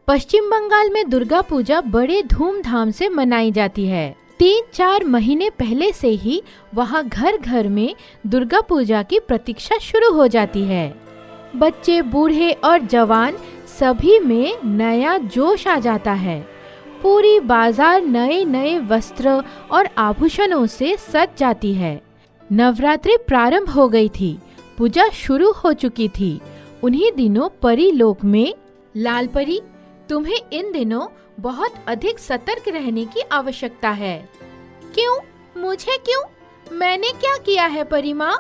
पश्चिम बंगाल में दुर्गा पूजा बड़े धूमधाम से मनाई जाती है। 3-4 महीने पहले से ही वहाँ घर घर में दुर्गा पूजा की प्रतीक्षा शुरू हो जाती है। बच्चे, बूढ़े और जवान सभी में नया जोश आ जाता है। पूरी बाजार नए नए वस्त्र और आभूषणों से सज जाती है। नवरात्रि प्रारंभ हो गई थी, पूजा शुरू हो चुकी थी। उन्हीं दिनों परी लोक में लाल परी, तुम्हें इन दिनों बहुत अधिक सतर्क रहने की आवश्यकता है। क्यों? मुझे क्यों? मैंने क्या किया है परी माँ?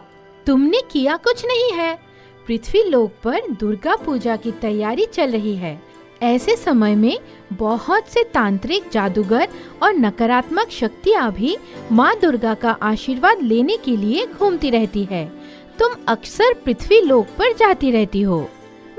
तुमने किया कुछ नहीं है। पृथ्वी लोक पर दुर्गा पूजा की तैयारी चल रही है। ऐसे समय में बहुत से तांत्रिक, जादूगर और नकारात्मक शक्तियाँ भी माँ दुर्गा का आशीर्वाद लेने के लिए घूमती रहती है। तुम अक्सर पृथ्वी लोक पर जाती रहती हो।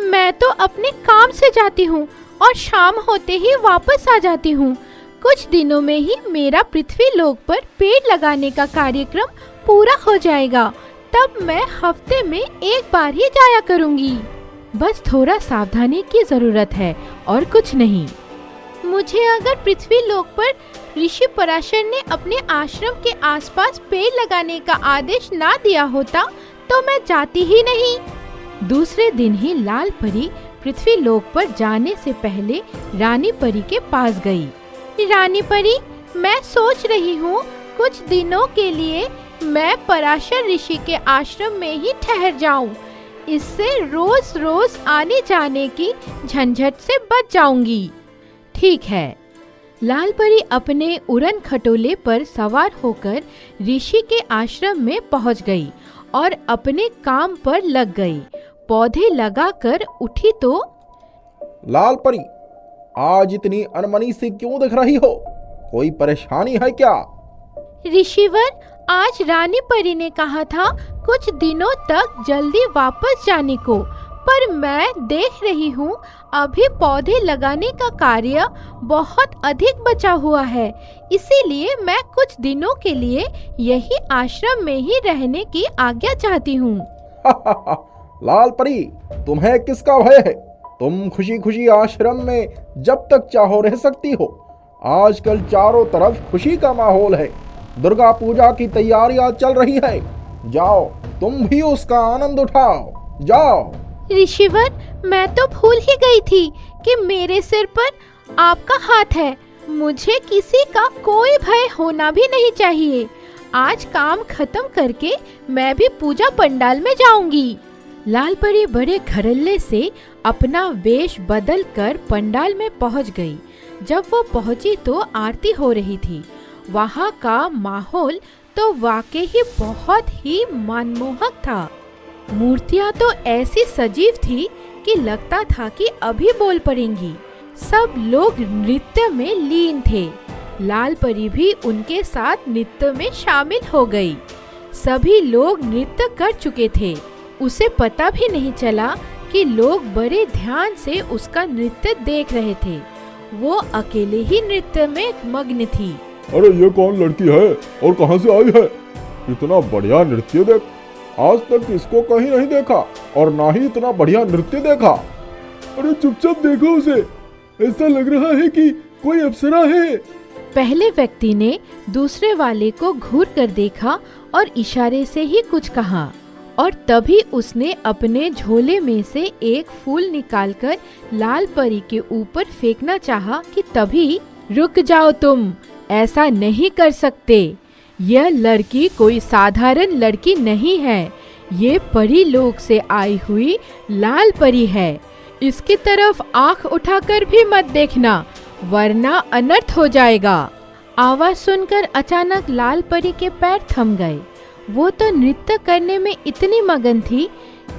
मैं तो अपने काम से जाती हूँ और शाम होते ही वापस आ जाती हूँ। कुछ दिनों में ही मेरा पृथ्वी लोक पर पेड़ लगाने का कार्यक्रम पूरा हो जाएगा। तब मैं हफ्ते में एक बार ही जाया करूँगी। बस थोड़ा सावधानी की जरूरत है और कुछ नहीं। मुझे अगर पृथ्वी लोक पर ऋषि पराशर ने अपने आश्रम के आसपास पेड़ लगाने का आदेश ना दिया होता तो मैं जाती ही नहीं। दूसरे दिन ही लाल परी पृथ्वी लोक पर जाने से पहले रानी परी के पास गई। रानी परी, मैं सोच रही हूँ कुछ दिनों के लिए मैं पराशर ऋषि के आश्रम में ही ठहर जाऊँ। इससे रोज रोज आने जाने की झंझट से बच जाऊंगी। ठीक है। लाल परी अपने उड़न खटोले पर सवार होकर ऋषि के आश्रम में पहुंच गई और अपने काम पर लग गई। पौधे लगाकर उठी तो लाल परी, आज इतनी अनमनी सी क्यों दिख रही हो? कोई परेशानी है क्या? ऋषिवर, आज रानी परी ने कहा था कुछ दिनों तक जल्दी वापस जाने को, पर मैं देख रही हूँ अभी पौधे लगाने का कार्य बहुत अधिक बचा हुआ है। इसीलिए मैं कुछ दिनों के लिए यही आश्रम में ही रहने की आज्ञा चाहती हूँ। लाल परी, तुम्हें किसका भय है? तुम खुशी खुशी आश्रम में जब तक चाहो रह सकती हो। आजकल चारों तरफ खुशी का माहौल है। दुर्गा पूजा की तैयारियां चल रही है। जाओ, तुम भी उसका आनंद उठाओ। जाओ। ऋषिवर, मैं तो भूल ही गई थी कि मेरे सिर पर आपका हाथ है। मुझे किसी का कोई भय होना भी नहीं चाहिए। आज काम खत्म करके मैं भी पूजा पंडाल में जाऊंगी। लाल परी बड़े घरल्ले से अपना वेश बदल कर पंडाल में पहुंच गई। जब वो पहुंची तो आरती हो रही थी। वहाँ का माहौल तो वाकई ही बहुत ही मनमोहक था। मूर्तियाँ तो ऐसी सजीव थी कि लगता था कि अभी बोल पड़ेंगी। सब लोग नृत्य में लीन थे। लाल परी भी उनके साथ नृत्य में शामिल हो गई। सभी लोग नृत्य कर चुके थे। उसे पता भी नहीं चला कि लोग बड़े ध्यान से उसका नृत्य देख रहे थे। वो अकेले ही नृत्य में मग्न थी। अरे ये कौन लड़की है और कहां से आई है? इतना बढ़िया नृत्य देख, आज तक इसको कहीं नहीं देखा और ना ही इतना बढ़िया नृत्य देखा। अरे चुपचाप देखो उसे, ऐसा लग रहा है कि कोई अप्सरा है। पहले व्यक्ति ने दूसरे वाले को घूर कर देखा और इशारे से ही कुछ कहा और तभी उसने अपने झोले में से एक फूल निकालकर लाल परी के ऊपर फेंकना चाहा कि तभी, रुक जाओ तुम, ऐसा नहीं कर सकते। यह लड़की कोई साधारण लड़की नहीं है। ये परी लोक से आई हुई लाल परी है। इसकी तरफ आंख उठाकर भी मत देखना, वरना अनर्थ हो जाएगा। आवाज सुनकर अचानक लाल परी के पैर थम गए। वो तो नृत्य करने में इतनी मगन थी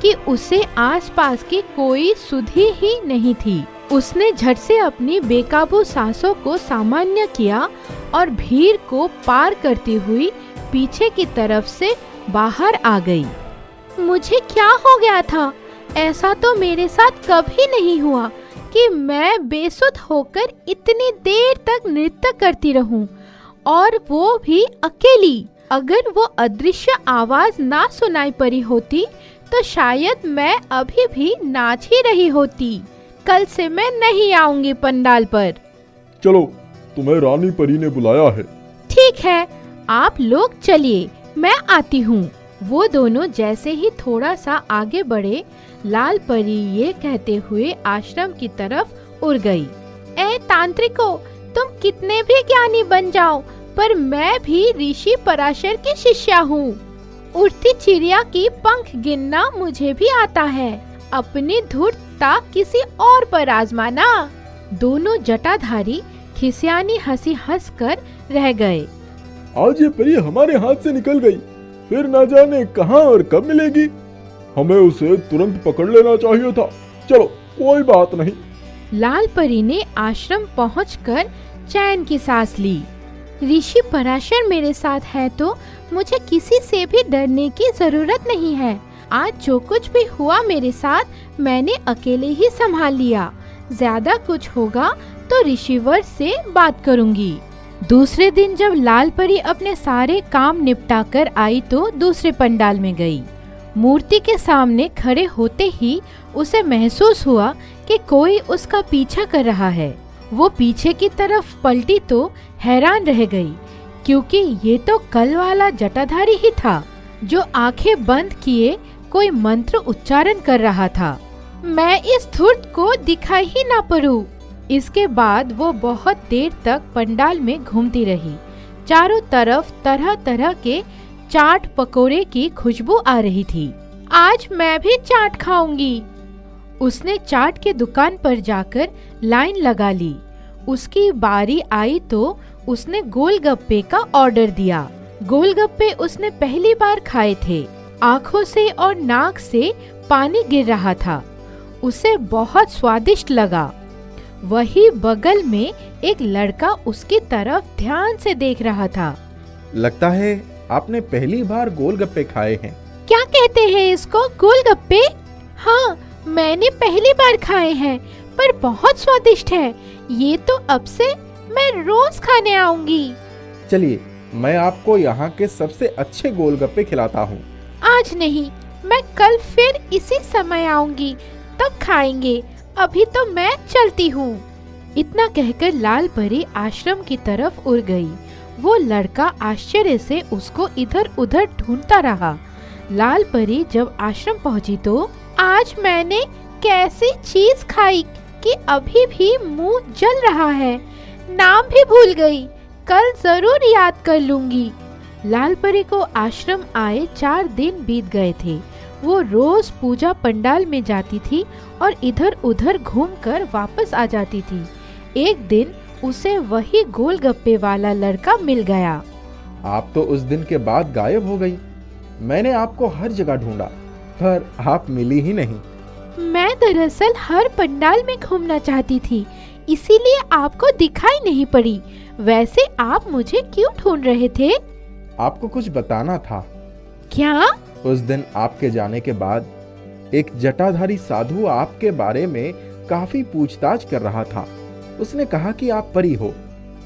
कि उसे आसपास की कोई सुधि ही नहीं थी। उसने झट से अपनी बेकाबू सांसों को सामान्य किया और भीड़ को पार करती हुई पीछे की तरफ से बाहर आ गई। मुझे क्या हो गया था? ऐसा तो मेरे साथ कभी नहीं हुआ कि मैं बेसुध होकर इतनी देर तक नृत्य करती रहूं, और वो भी अकेली। अगर वो अदृश्य आवाज ना सुनाई पड़ी होती तो शायद मैं अभी भी नाच ही रही होती। कल से मैं नहीं आऊंगी पंडाल पर। चलो, तुम्हें रानी परी ने बुलाया है। ठीक है, आप लोग चलिए, मैं आती हूँ। वो दोनों जैसे ही थोड़ा सा आगे बढ़े, लाल परी ये कहते हुए आश्रम की तरफ उड़ गई। ए तांत्रिको, तुम कितने भी ज्ञानी बन जाओ, पर मैं भी ऋषि पराशर की शिष्या हूँ। उड़ती चिड़िया की पंख गिनना मुझे भी आता है। अपनी धूर्तता किसी और पर आजमाना। दोनों जटाधारी खिसियानी हंसी हंस कर रह गए। आज ये परी हमारे हाथ से निकल गई, फिर न जाने कहाँ और कब मिलेगी। हमें उसे तुरंत पकड़ लेना चाहिए था। चलो, कोई बात नहीं। लाल परी ने आश्रम पहुंचकर चैन की सांस ली। ऋषि पराशर मेरे साथ है तो मुझे किसी से भी डरने की जरूरत नहीं है। आज जो कुछ भी हुआ मेरे साथ मैंने अकेले ही संभाल लिया। ज्यादा कुछ होगा तो ऋषिवर से बात करूंगी। दूसरे दिन जब लाल परी अपने सारे काम निपटा कर आई तो दूसरे पंडाल में गई। मूर्ति के सामने खड़े होते ही उसे महसूस हुआ कि कोई उसका पीछा कर रहा है। वो पीछे की तरफ पलटी तो हैरान रह गई, क्योंकि ये तो कल वाला जटाधारी ही था जो आंखें बंद किए कोई मंत्र उच्चारण कर रहा था। मैं इस धूर्त को दिखाई ही ना पड़ूं। इसके बाद वो बहुत देर तक पंडाल में घूमती रही। चारों तरफ तरह तरह के चाट पकोड़े की खुशबू आ रही थी। आज मैं भी चाट खाऊंगी। उसने चाट के दुकान पर जाकर लाइन लगा ली। उसकी बारी आई तो उसने गोलगप्पे का ऑर्डर दिया। गोलगप्पे उसने पहली बार खाए थे। आंखों से और नाक से पानी गिर रहा था। उसे बहुत स्वादिष्ट लगा। वही बगल में एक लड़का उसकी तरफ ध्यान से देख रहा था। लगता है आपने पहली बार गोलगप्पे खाए हैं। क्या कहते हैं इसको, गोलगप्पे? हाँ, मैंने पहली बार खाए हैं, पर बहुत स्वादिष्ट है। ये तो अब से मैं रोज खाने आऊंगी। चलिए, मैं आपको यहाँ के सबसे अच्छे गोलगप्पे खिलाता हूँ। आज नहीं, मैं कल फिर इसी समय आऊंगी, तब खाएंगे। अभी तो मैं चलती हूँ। इतना कहकर लाल परी आश्रम की तरफ उड़ गई। वो लड़का आश्चर्य से उसको इधर उधर ढूंढता रहा। लाल परी जब आश्रम पहुँची तो आज मैंने कैसी चीज खाई कि अभी भी मुंह जल रहा है। नाम भी भूल गई, कल जरूर याद कर लूंगी। लाल परी को आश्रम आए 4 दिन बीत गए थे। वो रोज पूजा पंडाल में जाती थी और इधर उधर घूमकर वापस आ जाती थी। एक दिन उसे वही गोलगप्पे वाला लड़का मिल गया। आप तो उस दिन के बाद गायब हो गई। मैंने आपको हर जगह ढूंढा, पर आप मिली ही नहीं। मैं दरअसल हर पंडाल में घूमना चाहती थी, इसीलिए आपको दिखाई नहीं पड़ी। वैसे आप मुझे क्यों ढूंढ रहे थे? आपको कुछ बताना था। क्या? उस दिन आपके जाने के बाद एक जटाधारी साधु आपके बारे में काफी पूछताछ कर रहा था। उसने कहा कि आप परी हो।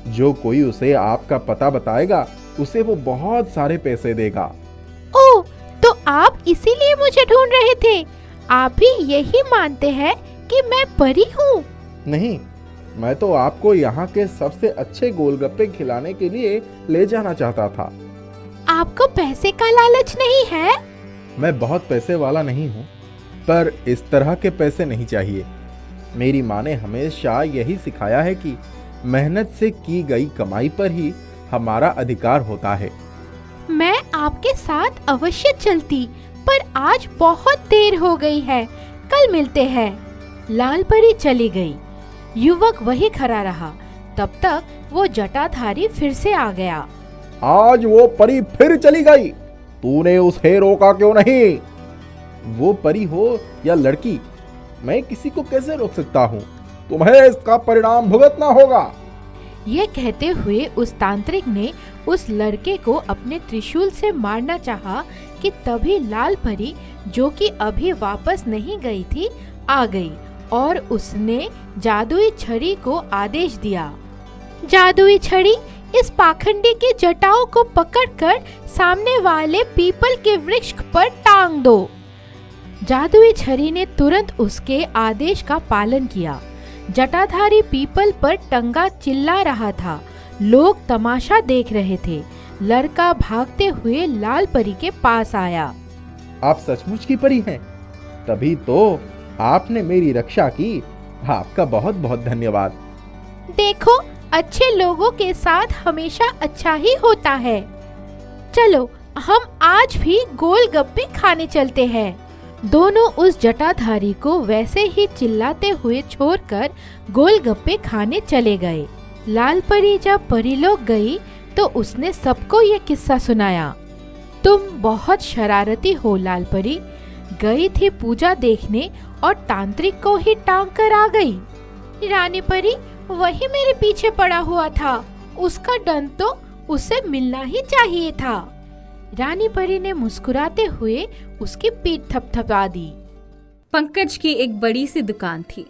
जो कोई उसे आपका पता बताएगा उसे वो बहुत सारे पैसे देगा। ओह, तो आप इसीलिए मुझे ढूंढ रहे थे? आप भी यही मानते हैं कि मैं परी हूँ? नहीं, मैं तो आपको यहाँ के सबसे अच्छे गोलगप्पे खिलाने के लिए ले जाना चाहता था। आपको पैसे का लालच नहीं है? मैं बहुत पैसे वाला नहीं हूँ, पर इस तरह के पैसे नहीं चाहिए। मेरी माँ ने हमेशा यही सिखाया है कि मेहनत से की गई कमाई पर ही हमारा अधिकार होता है। मैं आपके साथ अवश्य चलती, पर आज बहुत देर हो गई है। कल मिलते हैं। लाल परी चली गई। युवक वही खड़ा रहा। तब तक वो जटाधारी फिर से आ गया। आज वो परी फिर चली गई। तूने उसे रोका क्यों नहीं? वो परी हो या लड़की, मैं किसी को कैसे रोक सकता हूँ? तुम्हें इसका परिणाम भुगतना होगा। ये कहते हुए उस तांत्रिक ने उस लड़के को अपने त्रिशूल से मारना चाहा कि तभी लाल परी, जो कि अभी वापस नहीं गई थी, आ गई और उसने जादुई छड़ी को आदेश दिया। जादुई छड़ी, इस पाखंडी के जटाओं को पकड़कर सामने वाले पीपल के वृक्ष पर टांग दो। जादुई छड़ी ने तुरंत उसके आदेश का पालन किया। जटाधारी पीपल पर टंगा चिल्ला रहा था। लोग तमाशा देख रहे थे। लड़का भागते हुए लाल परी के पास आया। आप सचमुच की परी हैं? तभी तो आपने मेरी रक्षा की। आपका बहुत बहुत धन्यवाद। देखो, अच्छे लोगों के साथ हमेशा अच्छा ही होता है। चलो, हम आज भी गोलगप्पे खाने चलते हैं। दोनों उस जटाधारी को वैसे ही चिल्लाते हुए छोड़कर गोलगप्पे खाने चले गए। लाल परी जब परीलोक गई तो उसने सबको ये किस्सा सुनाया। तुम बहुत शरारती हो लाल परी। गई थी पूजा देखने और तांत्रिक को ही टांग कर आ गई। रानी परी वही मेरे पीछे पड़ा हुआ था। उसका दंड तो उसे मिलना ही चाहिए था। रानी परी ने मुस्कुराते हुए उसकी पीठ थपथपा दी। पंकज की एक बड़ी सी दुकान थी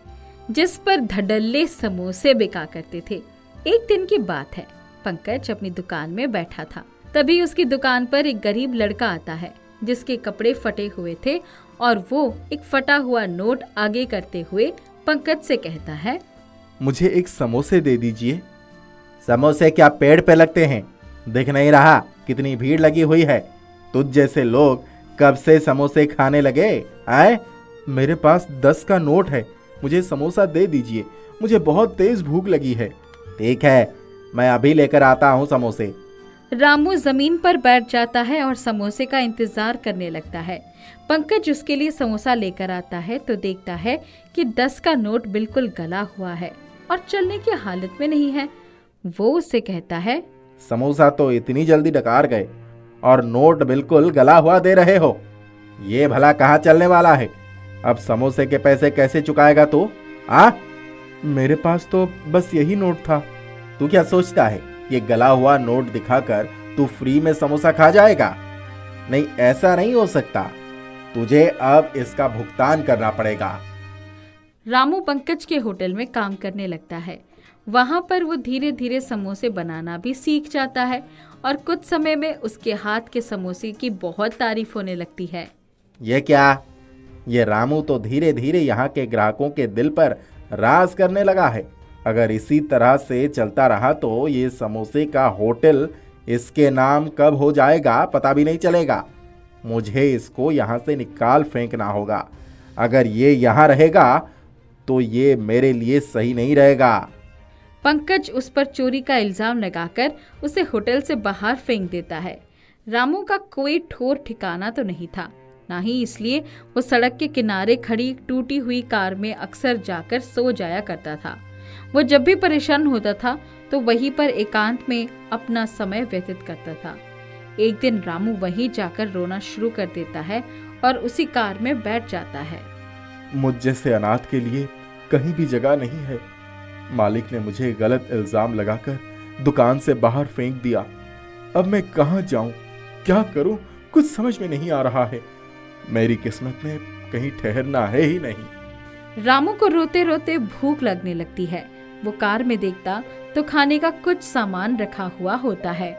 जिस पर धड़ल्ले समोसे बिका करते थे। एक दिन की बात है, पंकज अपनी दुकान में बैठा था। तभी उसकी दुकान पर एक गरीब लड़का आता है जिसके कपड़े फटे हुए थे और वो एक फटा हुआ नोट आगे करते हुए पंकज से कहता है, मुझे एक समोसे दे दीजिए। समोसे क्या पेड़ पे लगते हैं? दिख नहीं रहा कितनी भीड़ लगी हुई है? तुझ जैसे लोग कब से समोसे खाने लगे? आए, मेरे पास 10 का नोट है, मुझे समोसा दे दीजिए। मुझे बहुत तेज भूख लगी है। ठीक है, मैं अभी लेकर आता हूँ समोसे। रामू जमीन पर बैठ जाता है और समोसे का इंतजार करने लगता है। पंकज उसके लिए समोसा लेकर आता है तो देखता है कि 10 का नोट बिल्कुल गला हुआ है और चलने की हालत में नहीं है। वो उससे कहता है, समोसा तो इतनी जल्दी डकार गए और नोट बिल्कुल गला हुआ दे रहे हो। ये भला कहाँ चलने वाला है? अब समोसे के पैसे कैसे चुकाएगा तू? मेरे पास तो बस यही नोट था। तू क्या सोचता है ये गला हुआ नोट दिखाकर तू फ्री में समोसा खा जाएगा? नहीं, ऐसा नहीं हो सकता। तुझे अब इसका भुगतान करना पड़ेगा। रामू पंकज के होटल में काम करने लगता है। वहाँ पर वो धीरे धीरे समोसे बनाना भी सीख जाता है और कुछ समय में उसके हाथ के समोसे की बहुत तारीफ होने लगती है। ये क्या? ये रामू तो धीरे धीरे यहाँ के ग्राहकों के दिल पर राज करने लगा है। अगर इसी तरह से चलता रहा तो ये समोसे का होटल इसके नाम कब हो जाएगा पता भी नहीं चलेगा। मुझे इसको यहाँ से निकाल फेंकना होगा। अगर ये यहाँ रहेगा तो ये मेरे लिए सही नहीं रहेगा। पंकज उस पर चोरी का इल्जाम लगाकर उसे होटल से बाहर फेंक देता है। रामू का कोई ठोर ठिकाना तो नहीं था, ना ही इसलिए वो सड़क के किनारे खड़ी एक टूटी हुई कार में अक्सर जाकर सो जाया करता था। वो जब भी परेशान होता था तो वहीं पर एकांत में अपना समय व्यतीत करता था। एक दिन रामू वहीं जाकर रोना शुरू कर देता है और उसी कार में बैठ जाता है। मुझ जैसे अनाथ के लिए कहीं भी जगह नहीं है। मालिक ने मुझे गलत इल्जाम लगाकर दुकान से बाहर फेंक दिया। अब मैं कहाँ जाऊं, क्या करूं, कुछ समझ में नहीं आ रहा है। मेरी किस्मत में कहीं ठहरना है ही नहीं। रामू को रोते रोते भूख लगने लगती है। वो कार में देखता तो खाने का कुछ सामान रखा हुआ होता है।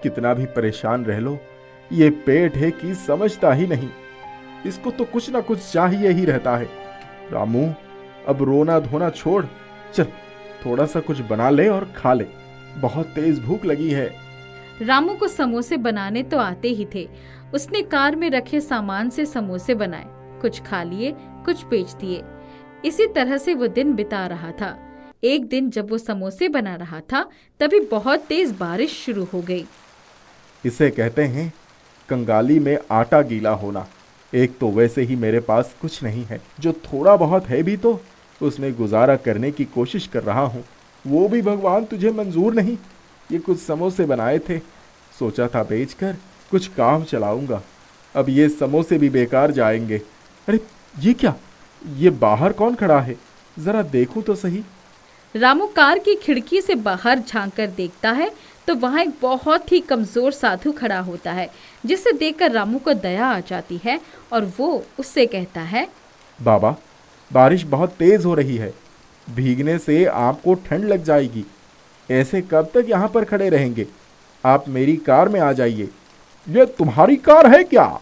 कितना भी परेशान रह लो, ये पेट है कि समझता ही नहीं। इसको तो कुछ ना कुछ चाहिए ही रहता है। रामू, अब रोना धोना छोड़, चल थोड़ा सा कुछ बना ले और खा ले। बहुत तेज भूख लगी है। रामू को समोसे बनाने तो आते ही थे। उसने कार में रखे सामान से समोसे बनाए, कुछ खा लिए, कुछ बेच दिए। इसी तरह से वो दिन बिता रहा था। एक दिन जब वो समोसे बना रहा था तभी बहुत तेज बारिश शुरू हो गई। इसे कहते हैं कंगाली में आटा गीला होना। एक तो वैसे ही मेरे पास कुछ नहीं है, जो थोड़ा बहुत है भी तो उसमें गुजारा करने की कोशिश कर रहा हूँ। वो भी भगवान तुझे मंजूर नहीं। ये कुछ समोसे बनाए थे, सोचा था बेचकर कुछ काम चलाऊंगा। अब ये समोसे भी बेकार जाएंगे। अरे ये क्या, ये बाहर कौन खड़ा है, जरा देखूं तो सही। रामू कार की खिड़की से बाहर झांक कर देखता है तो वहाँ एक बहुत ही कमजोर साधु खड़ा होता है, जिसे देखकर रामू को दया आ जाती है और वो उससे कहता है, बाबा, बारिश बहुत तेज हो रही है, भीगने से आपको ठंड लग जाएगी। ऐसे कब तक यहाँ पर खड़े रहेंगे? आप मेरी कार में आ जाइए। ये तुम्हारी कार है क्या?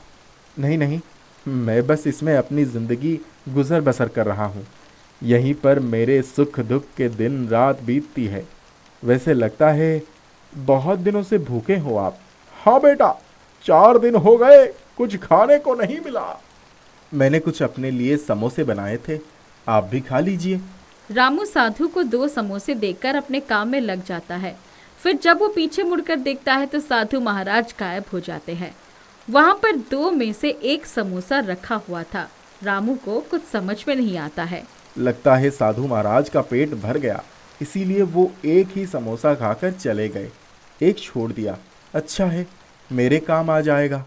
नहीं नहीं, मैं बस इसमें अपनी ज़िंदगी गुजर बसर कर रहा हूँ। यहीं पर मेरे सुख दुख के दिन रात बीतती है। वैसे लगता है बहुत दिनों से भूखे हो आप। हाँ बेटा, 4 दिन हो गए, कुछ खाने को नहीं मिला। मैंने कुछ अपने लिए समोसे बनाए थे, आप भी खा लीजिए। रामू साधु को 2 समोसे देकर अपने काम में लग जाता है। फिर जब वो पीछे मुड़कर देखता है तो साधु महाराज गायब हो जाते हैं। वहां पर 2 में से 1 समोसा रखा हुआ था। रामू को कुछ समझ में नहीं आता है। लगता है साधु महाराज का पेट भर गया, इसीलिए वो एक ही समोसा खाकर चले गए। एक छोड़ दिया, अच्छा है, मेरे काम आ जाएगा।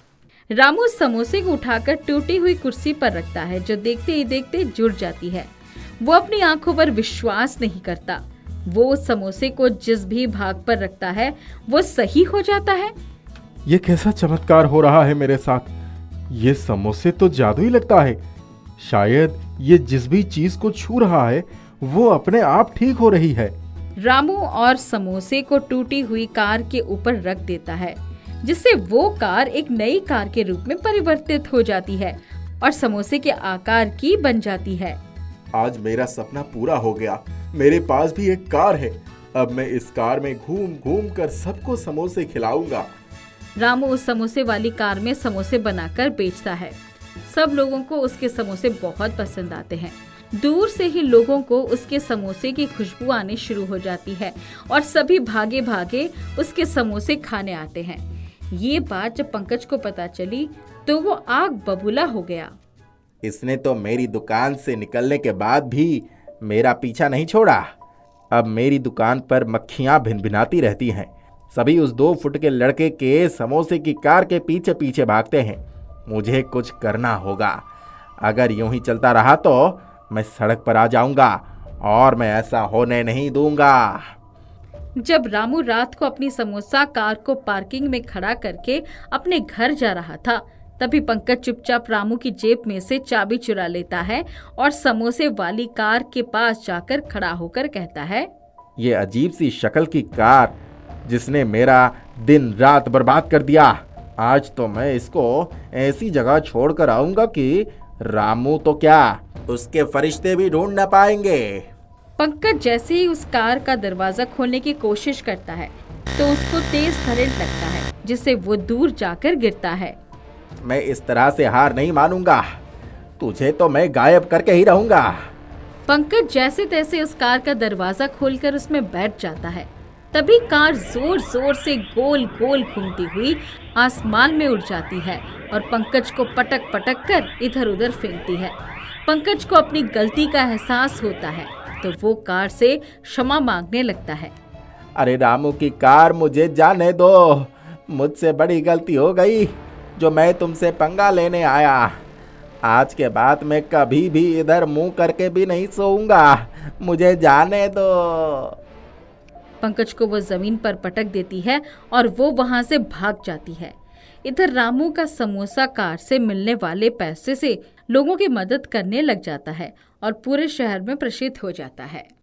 रामू उस समोसे को उठाकर टूटी हुई कुर्सी पर रखता है, जो देखते ही देखते जुड़ जाती है। वो अपनी आंखों पर विश्वास नहीं करता। वो उस समोसे को जिस भी भाग पर रखता है वो सही हो जाता है। ये कैसा चमत्कार हो रहा है मेरे साथ? ये समोसे तो जादू ही लगता है। शायद ये जिस भी चीज को छू रहा है वो अपने आप ठीक हो रही है। रामू और समोसे को टूटी हुई कार के ऊपर रख देता है, जिससे वो कार एक नई कार के रूप में परिवर्तित हो जाती है और समोसे के आकार की बन जाती है। आज मेरा सपना पूरा हो गया। मेरे पास भी एक कार है। अब मैं इस कार में घूम घूम कर सबको समोसे खिलाऊंगा। रामू उस समोसे वाली कार में समोसे बनाकर बेचता है। सब लोगों को उसके समोसे बहुत पसंद आते हैं। दूर से ही लोगों को उसके समोसे की खुशबू आनी शुरू हो जाती है और सभी भागे भागे उसके समोसे खाने आते हैं। ये बात जब पंकज को पता चली तो वो आग बबूला हो गया। इसने तो मेरी दुकान से निकलने के बाद भी मेरा पीछा नहीं छोड़ा। अब मेरी दुकान पर मक्खियां भिनभिनाती रहती हैं। सभी उस 2 फुट के लड़के के समोसे की कार के पीछे पीछे भागते हैं। मुझे कुछ करना होगा। अगर यूं ही चलता रहा तो मैं सड़क पर आ जाऊंगा और मैं ऐसा होने नहीं दूंगा। जब रामू रात को अपनी समोसा कार को पार्किंग में खड़ा करके अपने घर जा रहा था, तभी पंकज चुपचाप रामू की जेब में से चाबी चुरा लेता है और समोसे वाली कार के पास जाकर खड़ा होकर कहता है, ये अजीब सी शक्ल की कार जिसने मेरा दिन रात बर्बाद कर दिया, आज तो मैं इसको ऐसी जगह छोड़कर आऊंगा कि रामू तो क्या उसके फरिश्ते भी ढूंढ न पाएंगे। पंकज जैसे ही उस कार का दरवाजा खोलने की कोशिश करता है तो उसको तेज करंट लगता है, जिससे वो दूर जाकर गिरता है। मैं इस तरह से हार नहीं मानूंगा। तुझे तो मैं गायब करके ही रहूंगा। पंकज जैसे तैसे उस कार का दरवाजा खोलकर उसमें बैठ जाता है। तभी कार जोर जोर से गोल गोल घूमती हुई आसमान में उड़ जाती है और पंकज को पटक पटक कर इधर उधर फेंकती है। पंकज को अपनी गलती का एहसास होता है तो वो कार से क्षमा मांगने लगता है। अरे रामू की कार, मुझे जाने दो। मुझसे बड़ी गलती हो गई जो मैं तुमसे पंगा लेने आया। आज के बाद मैं कभी भी इधर मुंह करके भी नहीं सोऊंगा। मुझे जाने दो। पंकज को वो जमीन पर पटक देती है और वो वहां से भाग जाती है। इधर रामू का समोसा कार से मिलने वाले पैसे से लोगों की मदद करने लग जाता है और पूरे शहर में प्रसिद्ध हो जाता है।